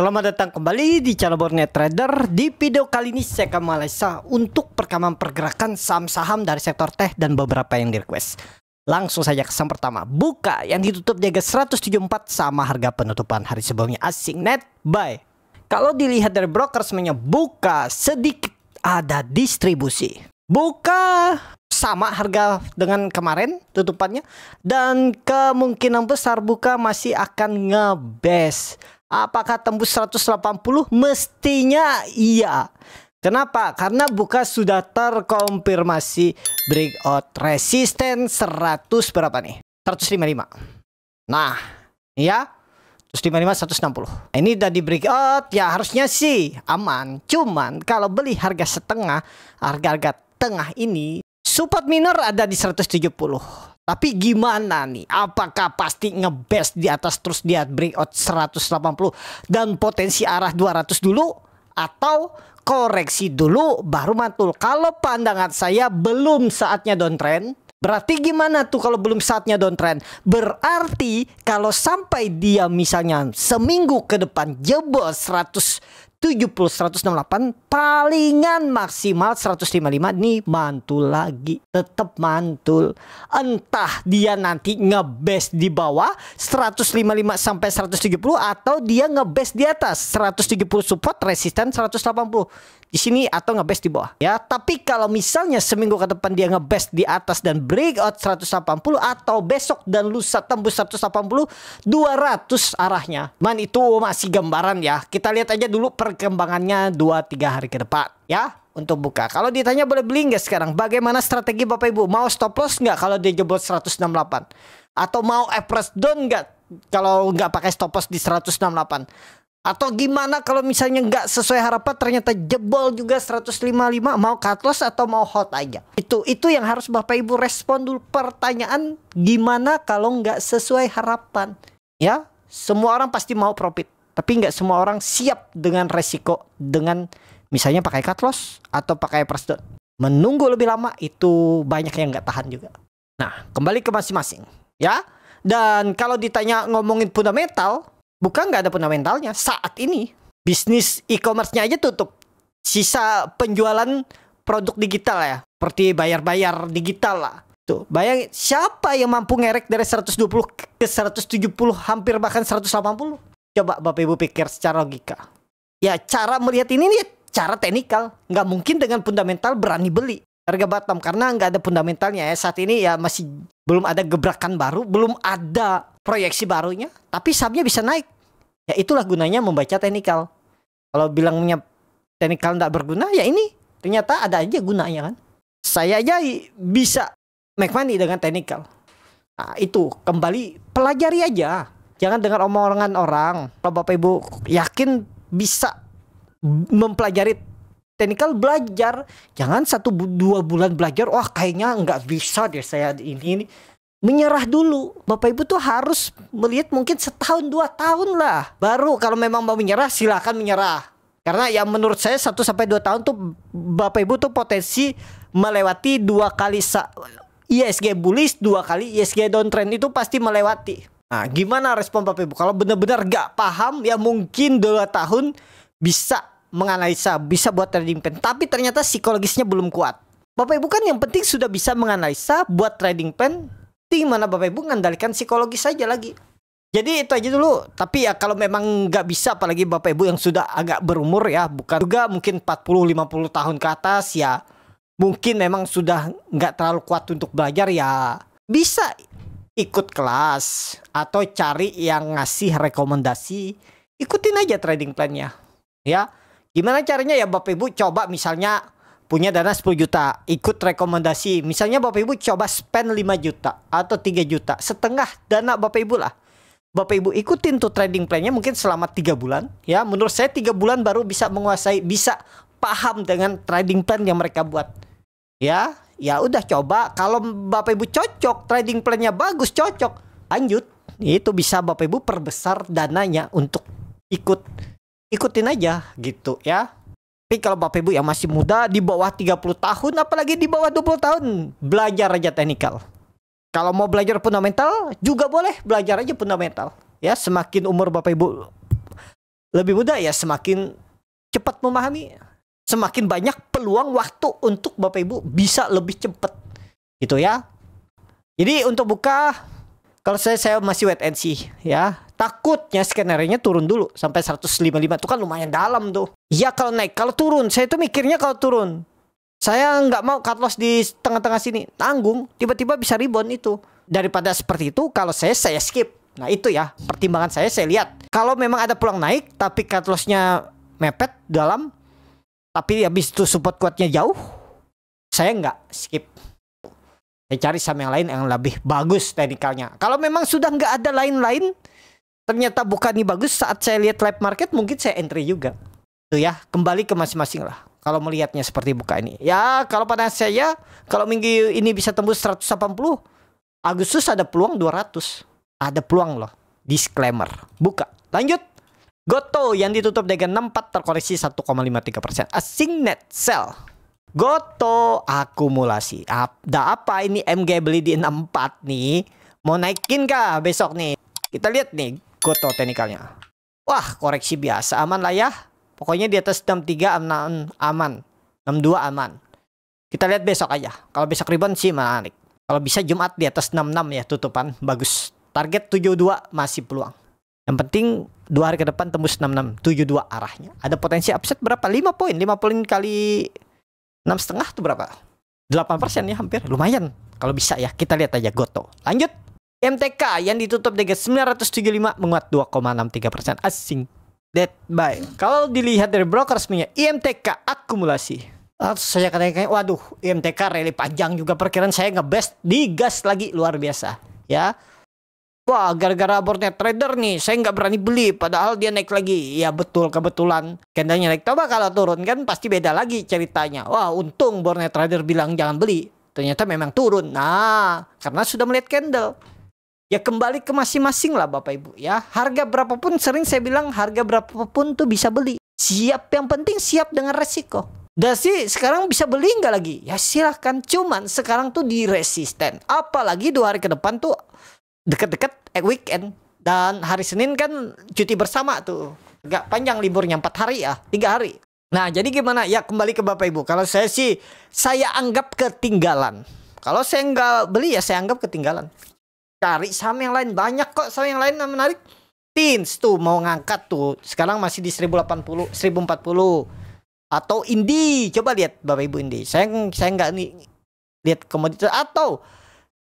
Selamat datang kembali di channel Bornet Trader. Di video kali ini saya akan menganalisa untuk perkembangan pergerakan saham-saham dari sektor tech dan beberapa yang di request. Langsung saja ke saham pertama, Buka yang ditutup di harga 174 sama harga penutupan hari sebelumnya, asing net buy. Kalau dilihat dari broker semuanya, Buka sedikit ada distribusi. Buka sama harga dengan kemarin tutupannya, dan kemungkinan besar Buka masih akan ngebest. Apakah tembus 180? Mestinya iya. Kenapa? Karena Buka sudah terkonfirmasi breakout resisten 100 berapa nih? 155. Nah, ya 155 160. Ini udah di breakout, ya harusnya sih aman. Cuman kalau beli harga setengah, harga-harga tengah ini support minor ada di 170. Tapi gimana nih? Apakah pasti ngebest di atas terus dia breakout 180 dan potensi arah 200 dulu, atau koreksi dulu baru mantul? Kalau pandangan saya belum saatnya downtrend. Berarti gimana tuh kalau belum saatnya downtrend? Berarti kalau sampai dia misalnya seminggu ke depan jebol 170 168, palingan maksimal 155 nih mantul lagi, tetap mantul. Entah dia nanti ngebest di bawah 155 sampai 170 atau dia ngebest di atas 170 support resisten 180 di sini atau ngebest di bawah ya. Tapi kalau misalnya seminggu ke depan dia ngebest di atas dan breakout 180, atau besok dan lusa tembus 180 200 arahnya, man, itu masih gambaran ya. Kita lihat aja dulu perkembangannya 2-3 hari ke depan ya untuk Buka. Kalau ditanya boleh beli nggak sekarang, bagaimana strategi Bapak Ibu? Mau stop loss nggak kalau dia jebol 168? Atau mau average down nggak kalau nggak pakai stop loss di 168? Atau gimana kalau misalnya nggak sesuai harapan ternyata jebol juga 155, mau cut loss atau mau hold aja? Itu yang harus Bapak Ibu respon dulu. Pertanyaan gimana kalau nggak sesuai harapan ya. Semua orang pasti mau profit, tapi nggak semua orang siap dengan resiko dengan misalnya pakai cut loss atau pakai average down. Menunggu lebih lama itu banyak yang nggak tahan juga. Nah, kembali ke masing-masing ya. Dan kalau ditanya ngomongin fundamental, Bukan nggak ada fundamentalnya saat ini. Bisnis e-commerce-nya aja tutup. Sisa penjualan produk digital ya, seperti bayar-bayar digital lah. Tuh, bayangin siapa yang mampu ngerek dari 120 ke 170, hampir bahkan 180. Coba Bapak Ibu pikir secara logika. Ya, cara melihat ini nih cara teknikal. Nggak mungkin dengan fundamental berani beli harga bottom, karena nggak ada fundamentalnya ya. Saat ini ya masih belum ada gebrakan baru, belum ada proyeksi barunya, tapi sahamnya bisa naik. Ya itulah gunanya membaca teknikal. Kalau bilangnya teknikal nggak berguna, ya ini ternyata ada aja gunanya kan. Saya aja bisa make money dengan teknikal. Nah itu kembali pelajari aja, jangan dengar omongan orang. Kalau Bapak Ibu yakin bisa mempelajari teknikal, belajar. Jangan 1-2 bulan belajar, wah kayaknya nggak bisa deh saya ini. Menyerah dulu. Bapak Ibu tuh harus melihat mungkin 1-2 tahun lah. Baru kalau memang mau menyerah silakan menyerah. Karena ya menurut saya 1-2 tahun tuh Bapak Ibu tuh potensi melewati 2 kali ISG bullish, 2 kali ISG downtrend, itu pasti melewati. Nah gimana respon Bapak Ibu? Kalau benar-benar gak paham ya mungkin 2 tahun bisa menganalisa, bisa buat trading plan, tapi ternyata psikologisnya belum kuat. Bapak Ibu kan yang penting sudah bisa menganalisa, buat trading plan. Mana Bapak Ibu mengandalkan psikologis saja lagi. Jadi itu aja dulu. Tapi ya kalau memang nggak bisa, apalagi Bapak Ibu yang sudah agak berumur ya, bukan juga mungkin 40-50 tahun ke atas ya, mungkin memang sudah nggak terlalu kuat untuk belajar, ya bisa ikut kelas atau cari yang ngasih rekomendasi, ikutin aja trading plan-nya ya. Gimana caranya ya Bapak Ibu? Coba misalnya punya dana 10 juta, ikut rekomendasi. Misalnya Bapak Ibu coba spend 5 juta atau 3 juta, setengah dana Bapak Ibu lah. Bapak Ibu ikutin tuh trading plan-nya mungkin selama 3 bulan. Ya, menurut saya 3 bulan baru bisa menguasai, bisa paham dengan trading plan yang mereka buat. Ya udah coba. Kalau Bapak Ibu cocok, trading plan-nya bagus, cocok, lanjut. Itu bisa Bapak Ibu perbesar dananya untuk ikutin aja gitu ya. Tapi kalau Bapak Ibu yang masih muda, di bawah 30 tahun, apalagi di bawah 20 tahun, belajar aja teknikal. Kalau mau belajar fundamental juga boleh, belajar aja fundamental. Ya, semakin umur Bapak Ibu Lebih mudah ya semakin cepat memahami, semakin banyak peluang waktu untuk Bapak Ibu bisa lebih cepat. Gitu ya. Jadi untuk buka, kalau saya masih wait and see ya. Takutnya skenario-nya turun dulu sampai 155 itu kan lumayan dalam tuh. Ya kalau naik, kalau turun, saya tuh mikirnya kalau turun. Saya nggak mau cut loss di tengah-tengah sini, tanggung, tiba-tiba bisa rebound itu. Daripada seperti itu, kalau saya skip. Nah itu ya pertimbangan saya lihat. Kalau memang ada peluang naik, tapi cut loss-nya mepet dalam, tapi habis itu support kuatnya jauh, saya nggak skip. Saya cari saham yang lain yang lebih bagus teknikalnya. Kalau memang sudah nggak ada lain-lain, ternyata bukan ini bagus, saat saya lihat live market mungkin saya entry juga. Tuh ya, kembali ke masing-masing lah. Kalau melihatnya seperti buka ini. Ya, kalau pada saya, kalau minggu ini bisa tembus 180, Agustus ada peluang 200. Ada peluang loh. Disclaimer. Buka. Lanjut. Goto yang ditutup dengan 64 terkoreksi 1,53%. Asing net sell. Goto akumulasi. Ada apa ini MG beli di 64 nih? Mau naikin kah besok nih? Kita lihat nih Goto teknikalnya. Wah, koreksi biasa, aman lah ya. Pokoknya di atas 63 aman. 62 aman. Kita lihat besok aja. Kalau besok rebound sih menarik. Kalau bisa Jumat di atas 66 ya tutupan, bagus. Target 72 masih peluang. Yang penting 2 hari ke depan tembus 66, 72 arahnya. Ada potensi upset berapa? 5 poin. 5 poin kali 6,5 itu berapa? 8% ya hampir. Lumayan. Kalau bisa ya, kita lihat aja Goto. Lanjut. MTK yang ditutup dengan 975 menguat 2,63%. Asing. Dead buy. Kalau dilihat dari broker resminya, IMTK akumulasi. Saya katakan, waduh, IMTK rally panjang juga, perkiraan saya ngebest, digas lagi luar biasa. Ya. Wah, gara-gara boardnya trader nih, saya nggak berani beli, padahal dia naik lagi. Ya betul, kebetulan candlenya naik. Coba kalau turun kan pasti beda lagi ceritanya. Wah, untung boardnya trader bilang jangan beli. Ternyata memang turun. Nah, karena sudah melihat candle. Ya kembali ke masing-masing lah Bapak Ibu ya. Harga berapapun, sering saya bilang harga berapapun tuh bisa beli. Siap, yang penting siap dengan resiko. Dan sih sekarang bisa beli nggak lagi? Ya silahkan. Cuman sekarang tuh di resisten. Apalagi 2 hari ke depan tuh deket-deket weekend. Dan hari Senin kan cuti bersama tuh. Agak panjang liburnya, 4 hari ya, 3 hari. Nah jadi gimana? Ya kembali ke Bapak Ibu. Kalau saya sih, saya anggap ketinggalan. Kalau saya nggak beli ya saya anggap ketinggalan. Cari saham yang lain. Banyak kok saham yang lain yang menarik. Teens tuh mau ngangkat tuh. Sekarang masih di 1080, 1040. Atau Indi. Coba lihat Bapak Ibu Indi. Saya nggak nih lihat komoditas. Atau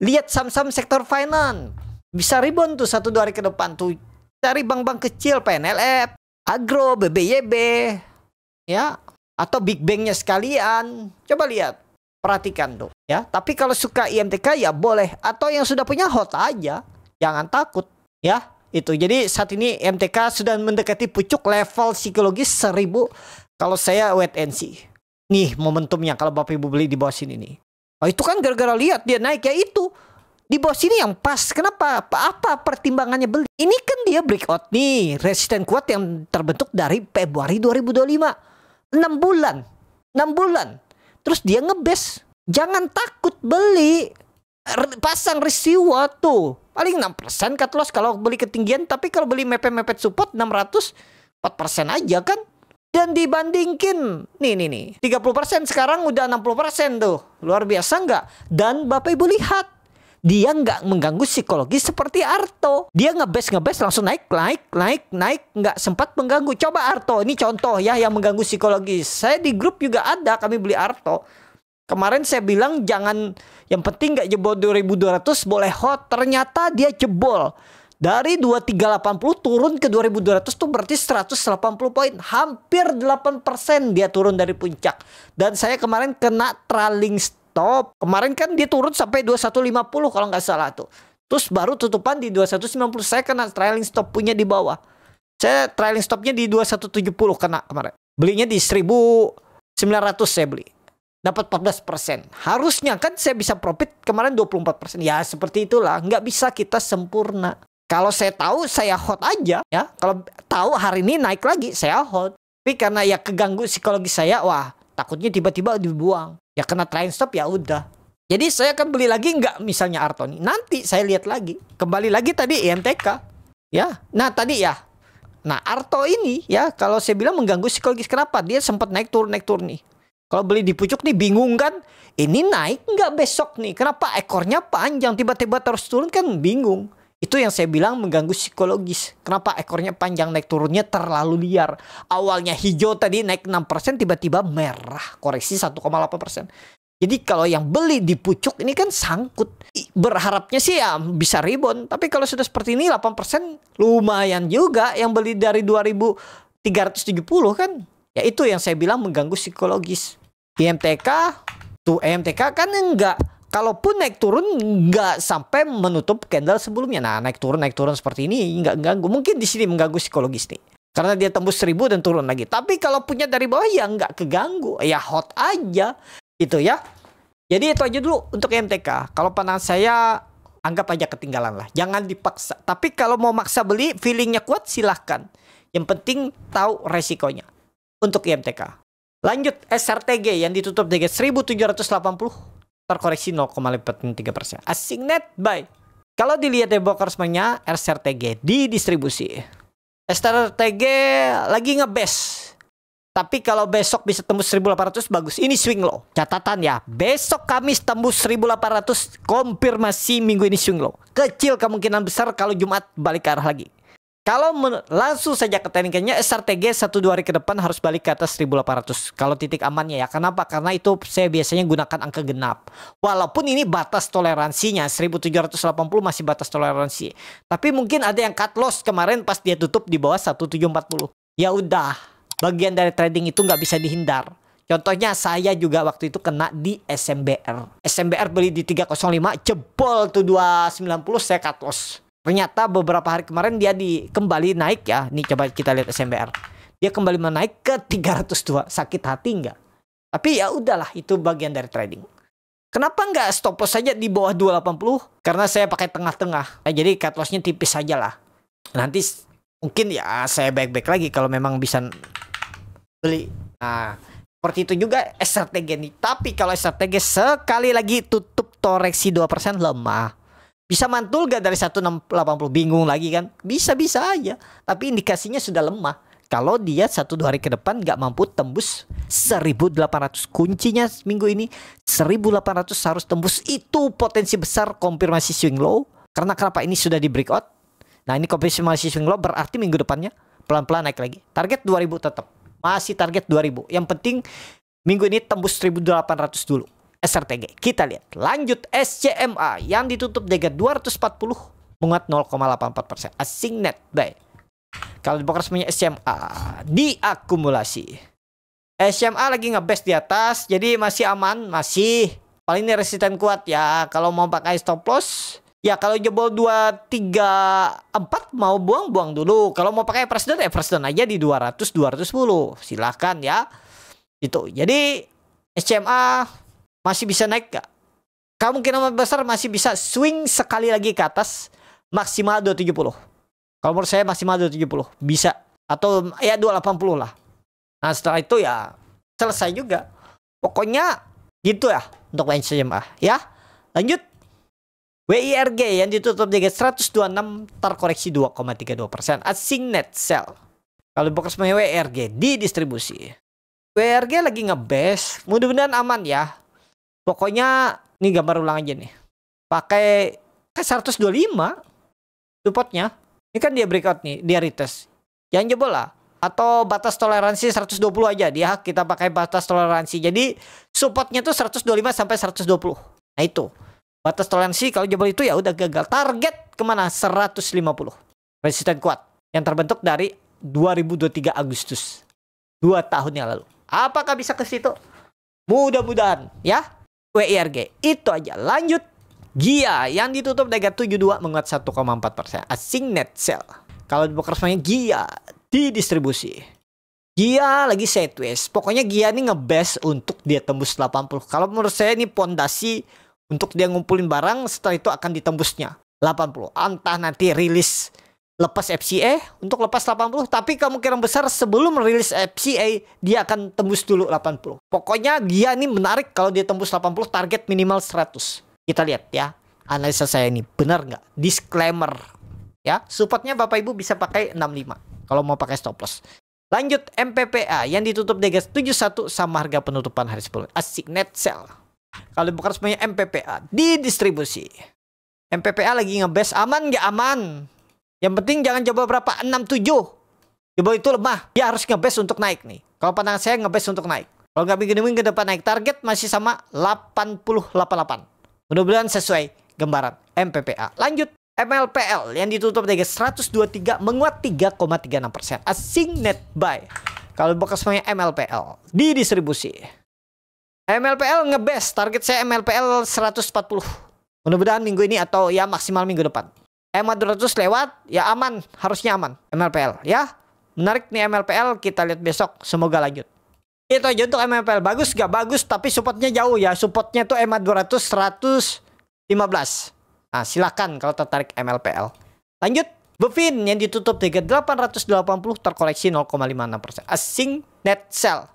lihat saham-saham sektor finance. Bisa rebound tuh 1-2 hari ke depan tuh. Cari bank-bank kecil, PNLF, Agro, BBYB, ya, atau Big Bang-nya sekalian. Coba lihat, perhatikan tuh, ya. Tapi kalau suka IMTK ya boleh, atau yang sudah punya hold aja, jangan takut, ya. Itu. Jadi saat ini IMTK sudah mendekati pucuk level psikologis 1000. Kalau saya wait and see. Nih momentumnya kalau Bapak Ibu beli di bawah sini nih. Oh, itu kan gara-gara lihat dia naik ya itu. Di bawah sini yang pas. Kenapa? Apa pertimbangannya beli? Ini kan dia breakout nih. Resisten kuat yang terbentuk dari Februari 2025. 6 bulan. 6 bulan. Terus dia ngebes. Jangan takut beli. Pasang risiko tuh. Paling 6% cut loss kalau beli ketinggian. Tapi kalau beli mepet-mepet support 600, 4% aja kan. Dan dibandingkan nih 30% sekarang udah 60% tuh. Luar biasa nggak? Dan Bapak Ibu lihat, dia nggak mengganggu psikologi seperti Arto. Dia ngebes langsung naik, nggak sempat mengganggu. Coba Arto, ini contoh ya yang mengganggu psikologi. Saya di grup juga ada, kami beli Arto. Kemarin saya bilang jangan, yang penting nggak jebol 2200, boleh hot. Ternyata dia jebol. Dari 2380 turun ke 2200 tuh berarti 180 poin. Hampir 8% dia turun dari puncak. Dan saya kemarin kena trailing stop. Kemarin kan dia turun sampai 2150 kalau nggak salah tuh. Terus baru tutupan di 2190. Saya kena trailing stop punya di bawah. Saya trailing stopnya di 2170 kena kemarin. Belinya di 1900 saya beli. Dapat 14%. Harusnya kan saya bisa profit kemarin 24%. Ya seperti itulah. Nggak bisa kita sempurna. Kalau saya tahu, saya hold aja ya. Kalau tahu hari ini naik lagi, saya hold. Tapi karena ya keganggu psikologi saya, wah takutnya tiba-tiba dibuang. Ya kena trailing stop ya udah. Jadi saya akan beli lagi nggak misalnya Artoni. Nanti saya lihat lagi. Kembali lagi tadi IMTK. Ya. Nah tadi ya. Nah, Arto ini ya kalau saya bilang mengganggu psikologis. Kenapa? Dia sempat naik turun nih. Kalau beli di pucuk nih bingung kan? Ini naik nggak besok nih? Kenapa ekornya panjang tiba-tiba terus turun kan bingung. Itu yang saya bilang mengganggu psikologis. Kenapa ekornya panjang naik turunnya terlalu liar. Awalnya hijau tadi naik 6% tiba-tiba merah. Koreksi 1,8%. Jadi kalau yang beli di pucuk ini kan sangkut. Berharapnya sih ya bisa rebound. Tapi kalau sudah seperti ini 8% lumayan juga. Yang beli dari 2.370 kan. Ya itu yang saya bilang mengganggu psikologis. IMTK tuh IMTK kan enggak. Kalaupun naik turun nggak sampai menutup candle sebelumnya. Nah naik turun seperti ini nggak ganggu. Mungkin di sini mengganggu psikologis nih. Karena dia tembus 1000 dan turun lagi. Tapi kalau punya dari bawah ya nggak keganggu. Ya hot aja. Itu ya. Jadi itu aja dulu untuk IMTK. Kalau pandangan saya anggap aja ketinggalan lah. Jangan dipaksa. Tapi kalau mau maksa beli feelingnya kuat silahkan. Yang penting tahu resikonya. Untuk IMTK. Lanjut SRTG yang ditutup dengan 1780 terkoreksi 0,53%. Asignet buy. Kalau dilihat dari brokersnya SRTG di distribusi. SRTG lagi ngebest. Tapi kalau besok bisa tembus 1800 bagus. Ini swing low. Catatan ya. Besok Kamis tembus 1800 konfirmasi minggu ini swing low. Kecil kemungkinan besar kalau Jumat balik ke arah lagi. Kalau langsung saja ke tekniknya SRTG 1-2 hari ke depan harus balik ke atas 1800. Kalau titik amannya ya. Kenapa? Karena itu saya biasanya gunakan angka genap. Walaupun ini batas toleransinya 1780 masih batas toleransi. Tapi mungkin ada yang cut loss kemarin pas dia tutup di bawah 1740. Ya udah, bagian dari trading itu nggak bisa dihindar. Contohnya saya juga waktu itu kena di SMBR. SMBR beli di 305 jebol tuh 290 saya cut loss. Ternyata beberapa hari kemarin dia kembali naik ya. Nih coba kita lihat SMBR. Dia kembali menaik ke 302. Sakit hati nggak? Tapi ya udahlah itu bagian dari trading. Kenapa nggak stop loss saja di bawah 280? Karena saya pakai tengah-tengah. Nah, jadi cut lossnya tipis saja lah. Nanti mungkin ya saya baik-baik lagi kalau memang bisa beli. Nah seperti itu juga SRTG nih. Tapi kalau SRTG sekali lagi tutup toreksi 2% lemah. Bisa mantul gak dari 1680? Bingung lagi kan? Bisa-bisa aja. Tapi indikasinya sudah lemah. Kalau dia 1-2 hari ke depan gak mampu tembus 1800. Kuncinya minggu ini 1800 harus tembus. Itu potensi besar konfirmasi swing low. Karena kenapa ini sudah di breakout. Nah ini konfirmasi swing low berarti minggu depannya pelan-pelan naik lagi. Target 2000 tetap. Masih target 2000. Yang penting minggu ini tembus 1800 dulu. SRTG. Kita lihat. Lanjut SCMA yang ditutup dengan 240 menguat 0,84%. Asignet buy. Kalau di brokersnya SCMA diakumulasi. SCMA lagi ngebest di atas. Jadi masih aman. Masih. Paling ini resisten kuat ya. Kalau mau pakai stop loss. Ya kalau jebol 234 mau buang dulu. Kalau mau pakai presiden aja di 200 210. Silahkan ya. Itu. Jadi SCMA masih bisa naik gak? Kemungkinan besar masih bisa swing sekali lagi ke atas. Maksimal 270. Kalau menurut saya maksimal 270. Bisa. Atau ya 280 lah. Nah setelah itu ya selesai juga. Pokoknya gitu ya. Untuk SCMA ya. Lanjut. WIRG yang ditutup dengan 126 terkoreksi 2,32%. Asignet sell. Kalau box WIRG di distribusi. WIRG lagi ngebest. Mudah-mudahan aman ya. Pokoknya ini gambar ulang aja nih. Pakai 125 supportnya. Ini kan dia breakout nih, dia retest. Jangan jebol lah. Atau batas toleransi 120 aja dia. Kita pakai batas toleransi. Jadi supportnya tuh 125 sampai 120. Nah itu. Batas toleransi kalau jebol itu ya udah gagal. Target kemana? 150. Resisten kuat. Yang terbentuk dari 2023 Agustus. 2 tahun yang lalu. Apakah bisa ke situ? Mudah-mudahan ya. WIRG itu aja. Lanjut GIA yang ditutup dengan 72 menguat 1,4%. Asignet sell. Kalau di brokersnya GIA di distribusi. GIA lagi sideways. Pokoknya GIA ini ngebest untuk dia tembus 80. Kalau menurut saya ini pondasi untuk dia ngumpulin barang. Setelah itu akan ditembusnya 80. Entah nanti rilis lepas FCA untuk lepas 80. Tapi kemungkinan besar sebelum rilis FCA dia akan tembus dulu 80. Pokoknya dia ini menarik kalau dia tembus 80 target minimal 100. Kita lihat ya. Analisa saya ini benar nggak? Disclaimer. Ya, supportnya Bapak Ibu bisa pakai 65. kalau mau pakai stop loss. Lanjut MPPA yang ditutup di 71 sama harga penutupan hari 10. Asik net sell. Kalau dibuka resminya MPPA di distribusi. MPPA lagi ngebest, aman nggak aman? Yang penting jangan coba berapa 67. Coba itu lemah, dia harus ngebest untuk naik nih. Kalau pandangan saya ngebest untuk naik. Kalau nggak minggu depan naik, target masih sama 8088. Mudah-mudahan sesuai gambaran MPPA. Lanjut MLPL yang ditutup di 123 menguat 3,36%. Asing net buy. Kalau buka semuanya MLPL di distribusi. MLPL ngebest, target saya MLPL 140. Mudah-mudahan minggu ini atau ya maksimal minggu depan. EMA 200 lewat, ya aman, harusnya aman MLPL ya. Menarik nih MLPL, kita lihat besok, semoga lanjut. Itu aja untuk MLPL, bagus gak bagus, tapi supportnya jauh ya. Supportnya tuh EMA 200 115. Nah silakan kalau tertarik MLPL. Lanjut Bevin yang ditutup di 880 terkoreksi 0,56%. Asing net sell.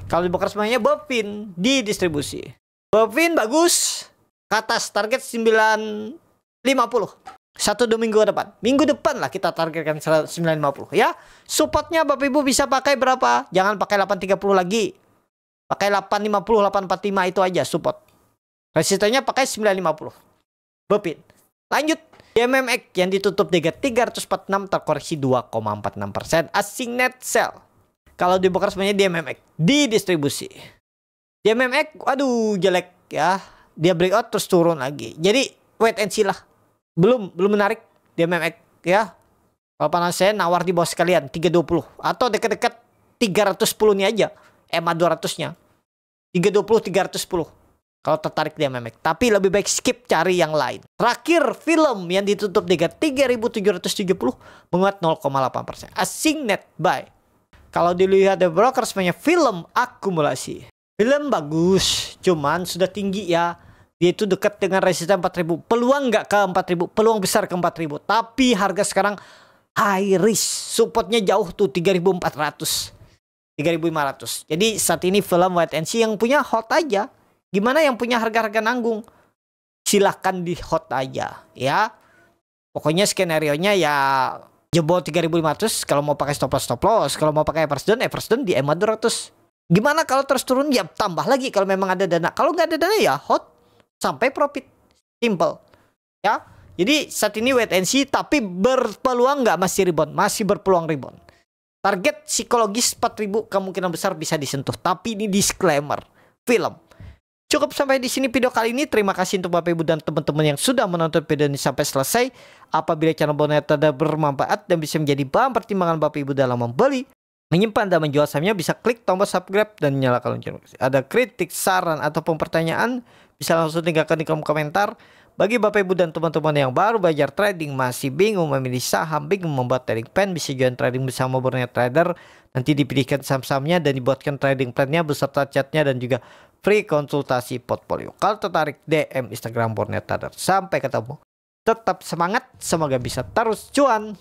Kalau dibuka semuanya Bevin di distribusi. Bevin bagus. Ke atas target 950. 1-2 minggu depan. Minggu depan lah kita targetkan 950 ya. Supportnya Bapak Ibu bisa pakai berapa? Jangan pakai 830 lagi. Pakai 850, 845 itu aja support. Resistennya pakai 950. Bepin. Lanjut. DMMX yang ditutup di 346 terkoreksi 2,46%. Asing net sell. Kalau dibuka semuanya DMMX di distribusi. DMMX aduh jelek ya. Dia breakout terus turun lagi. Jadi wait and see lah. Belum menarik DMMX ya. Kalau panas saya nawar di bawah sekalian 320 atau dekat-dekat 310 nih aja. EMA 200-nya. 320 310. Kalau tertarik DMMX. Tapi lebih baik skip, cari yang lain. Terakhir film yang ditutup di 3770 menguat 0,8%. Asing net buy. Kalau dilihat dari broker semuanya film akumulasi. Film bagus, cuman sudah tinggi ya. Dia itu dekat dengan resisten 4000. Peluang nggak ke 4000, peluang besar ke 4000. Tapi harga sekarang high risk. Supportnya jauh tuh 3400, 3500. Jadi saat ini film wait and see yang punya hot aja. Gimana yang punya harga-harga nanggung? Silahkan di hot aja ya. Pokoknya skenario-nya ya jebol 3500 kalau mau pakai stop loss. Kalau mau pakai average down di EMA 200. Gimana kalau terus turun ya tambah lagi kalau memang ada dana. Kalau nggak ada dana ya hot sampai profit. Simple ya. Jadi saat ini wait and see, tapi berpeluang nggak masih rebound, masih berpeluang rebound. Target psikologis 4000 kemungkinan besar bisa disentuh, tapi ini disclaimer film. Cukup sampai di sini video kali ini. Terima kasih untuk Bapak Ibu dan teman-teman yang sudah menonton video ini sampai selesai. Apabila channel Bonet ada bermanfaat dan bisa menjadi bahan pertimbangan Bapak Ibu dalam membeli, menyimpan dan menjual sahamnya, bisa klik tombol subscribe dan nyalakan lonceng. Ada kritik, saran ataupun pertanyaan, bisa langsung tinggalkan di kolom komentar. Bagi Bapak Ibu dan teman-teman yang baru belajar trading, masih bingung memilih saham, bingung membuat trading plan, bisa join trading bersama Borneo Trader. Nanti dipilihkan saham-sahamnya dan dibuatkan trading plan-nya beserta chatnya dan juga free konsultasi portfolio. Kalau tertarik, DM Instagram Borneo Trader. Sampai ketemu. Tetap semangat, semoga bisa terus cuan.